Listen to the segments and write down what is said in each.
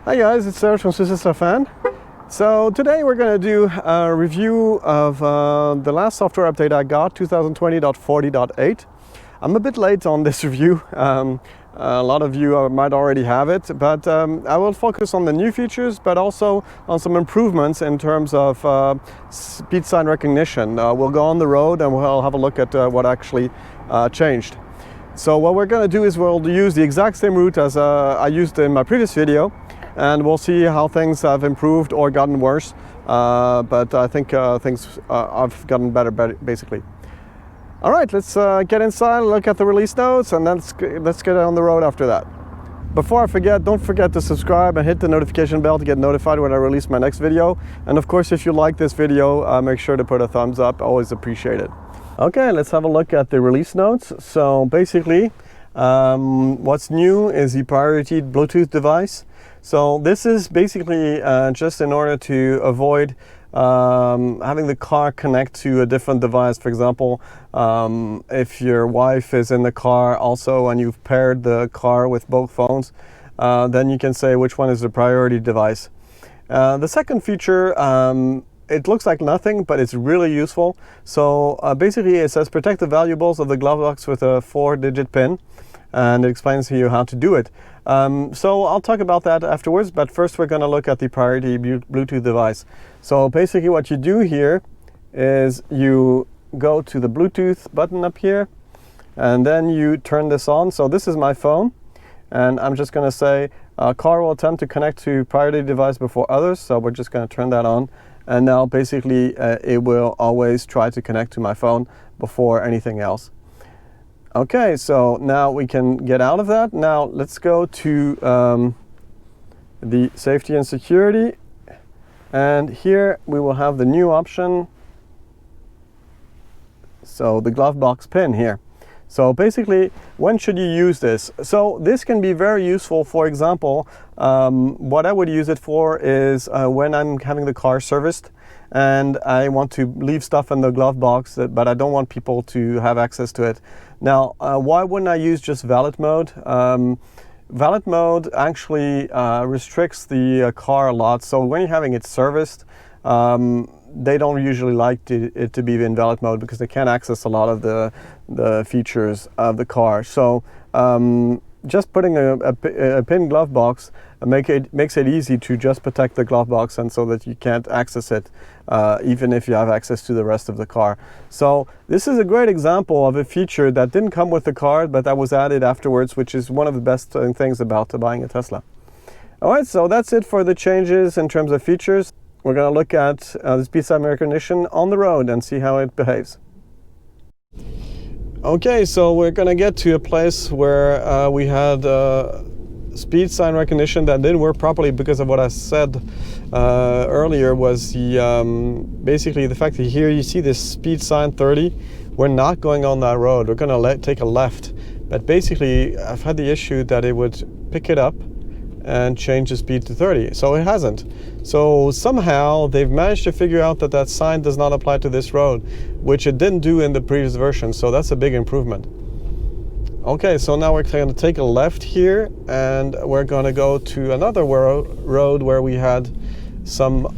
Hi guys, it's Serge from Fan. So today we're going to do a review of the last software update I got, 2020.40.8. I'm a bit late on this review. A lot of you might already have it, but I will focus on the new features, but also on some improvements in terms of speed sign recognition. We'll go on the road and we'll have a look at what actually changed. So what we're going to do is we'll use the exact same route as I used in my previous video, and we'll see how things have improved or gotten worse. But I think things have gotten better basically. All right, let's get inside, look at the release notes, and then let's get on the road after that. Before I forget, don't forget to subscribe and hit the notification bell to get notified when I release my next video. And of course, if you like this video, make sure to put a thumbs up. Always appreciate it. Okay, let's have a look at the release notes. So basically, what's new is the priority Bluetooth device. So this is basically just in order to avoid having the car connect to a different device. For example, if your wife is in the car also and you've paired the car with both phones, then you can say which one is the priority device. The second feature, it looks like nothing, but it's really useful. So basically it says protect the valuables of the glove box with a 4-digit PIN, and it explains to you how to do it. So I'll talk about that afterwards, but first we're going to look at the priority Bluetooth device. So basically what you do here is you go to the Bluetooth button up here, and then you turn this on. So this is my phone, and I'm just going to say car will attempt to connect to priority device before others. So we're just going to turn that on. And now basically it will always try to connect to my phone before anything else. Okay, so now we can get out of that. Now let's go to the safety and security. And here we will have the new option. So the glove box pin here. So basically, when should you use this? So this can be very useful. For example, what I would use it for is when I'm having the car serviced and I want to leave stuff in the glove box, but I don't want people to have access to it. Now, why wouldn't I use just valid mode? Valid mode actually restricts the car a lot. So when you're having it serviced, they don't usually like it to be in valid mode because they can't access a lot of the features of the car. So just putting a pin glove box makes it easy to just protect the glove box, and so that you can't access it even if you have access to the rest of the car. So this is a great example of a feature that didn't come with the car, but that was added afterwards, which is one of the best things about buying a Tesla. All right, so that's it for the changes in terms of features. We're going to look at the speed sign recognition on the road and see how it behaves. Okay, so we're going to get to a place where we had speed sign recognition that didn't work properly because of what I said earlier, was the basically the fact that here you see this speed sign 30. We're not going on that road. We're going to take a left. But basically, I've had the issue that it would pick it up and change the speed to 30. So it hasn't. So somehow they've managed to figure out that that sign does not apply to this road, which it didn't do in the previous version. So that's a big improvement. Okay, so now we're going to take a left here, and we're going to go to another road where we had some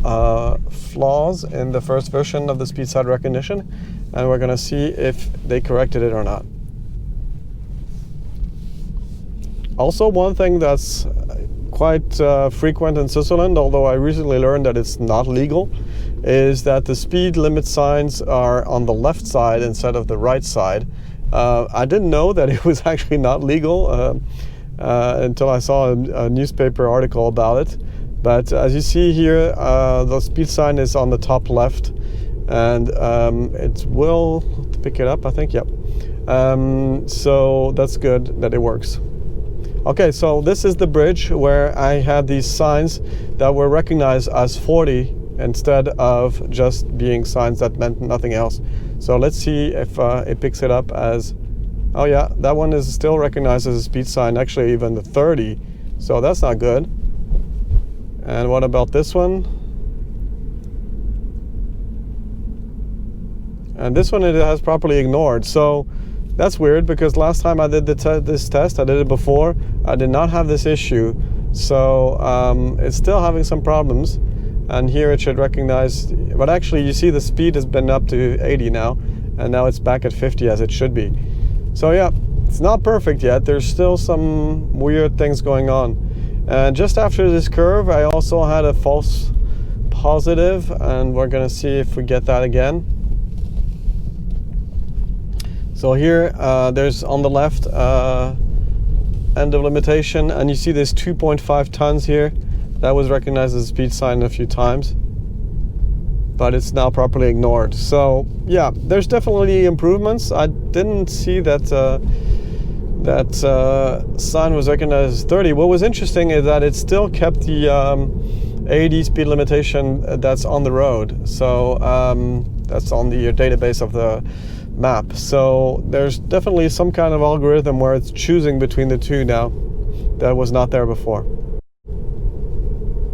flaws in the first version of the speed sign recognition, and we're going to see if they corrected it or not. Also, one thing that's quite frequent in Switzerland, although I recently learned that it's not legal, is that the speed limit signs are on the left side instead of the right side. I didn't know that it was actually not legal until I saw a newspaper article about it. But as you see here, the speed sign is on the top left, and it will pick it up, I think. Yep. So that's good that it works. Okay, so this is the bridge where I had these signs that were recognized as 40 instead of just being signs that meant nothing else. So let's see if it picks it up as, oh yeah, that one is still recognized as a speed sign, actually even the 30. So that's not good. And what about this one? And this one it has properly ignored. So that's weird, because last time I did this test, I did it before, I did not have this issue. So it's still having some problems, and here it should recognize, but actually you see the speed has been up to 80 now, and now it's back at 50 as it should be. So yeah, it's not perfect yet. There's still some weird things going on. And just after this curve, I also had a false positive, and we're gonna see if we get that again. So here, there's on the left end of limitation, and you see this 2.5 tons here. That was recognized as a speed sign a few times, but it's now properly ignored. So yeah, there's definitely improvements. I didn't see that that sign was recognized as 30. What was interesting is that it still kept the 80 speed limitation that's on the road. So that's on the database of the map. So there's definitely some kind of algorithm where it's choosing between the two now that was not there before.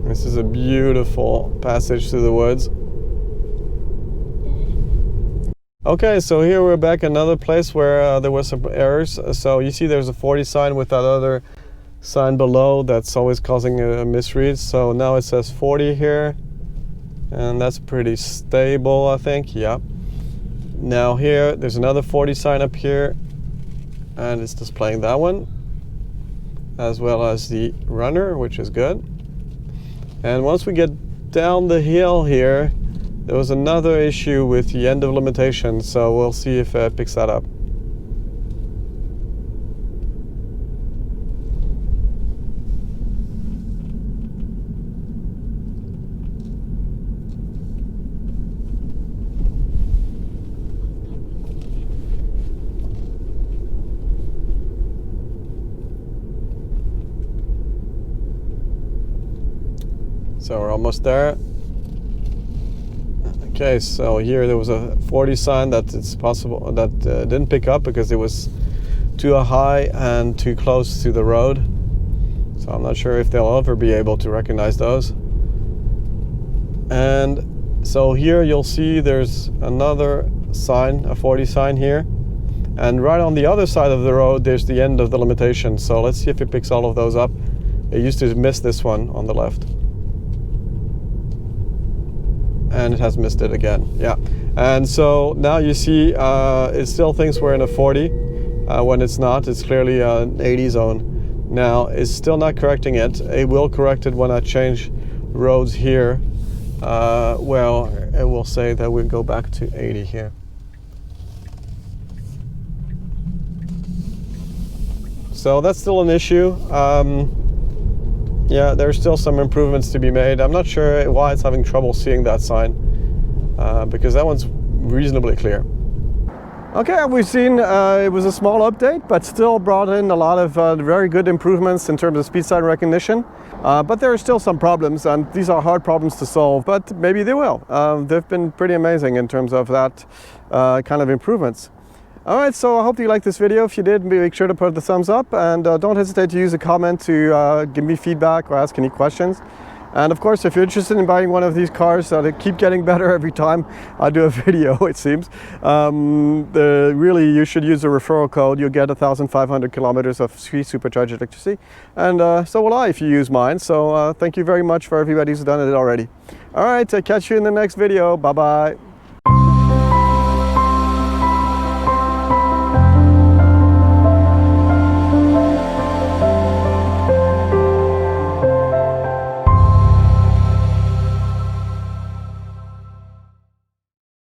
This is a beautiful passage through the woods. Okay, so here we're back another place where there were some errors. So you see there's a 40 sign with that other sign below that's always causing a misread. So now it says 40 here, and that's pretty stable, I think. Yep. Now here there's another 40 sign up here, and it's displaying that one as well as the runner, which is good. And once we get down the hill here, there was another issue with the end of limitation, so we'll see if it picks that up. So we're almost there. Okay, so here there was a 40 sign that it's possible that didn't pick up because it was too high and too close to the road. So I'm not sure if they'll ever be able to recognize those. And so here you'll see there's another sign, a 40 sign here. And right on the other side of the road, there's the end of the limitation. So let's see if it picks all of those up. It used to miss this one on the left. And it has missed it again. Yeah, and so now you see it still thinks we're in a 40 when it's not. It's clearly an 80 zone. Now it's still not correcting it. It will correct it when I change roads here. Well, it will say that we'll go back to 80 here. So that's still an issue. Yeah, there's still some improvements to be made. I'm not sure why it's having trouble seeing that sign, because that one's reasonably clear. Okay, we've seen it was a small update, but still brought in a lot of very good improvements in terms of speed sign recognition. But there are still some problems, and these are hard problems to solve, but maybe they will. They've been pretty amazing in terms of that kind of improvements. Alright, so I hope you liked this video. If you did, make sure to put the thumbs up, and don't hesitate to use a comment to give me feedback or ask any questions. And of course, if you're interested in buying one of these cars that keep getting better every time I do a video, it seems, really you should use a referral code. You'll get 1,500 kilometers of free supercharged electricity, and so will I if you use mine. So thank you very much for everybody who's done it already. Alright, catch you in the next video. Bye bye.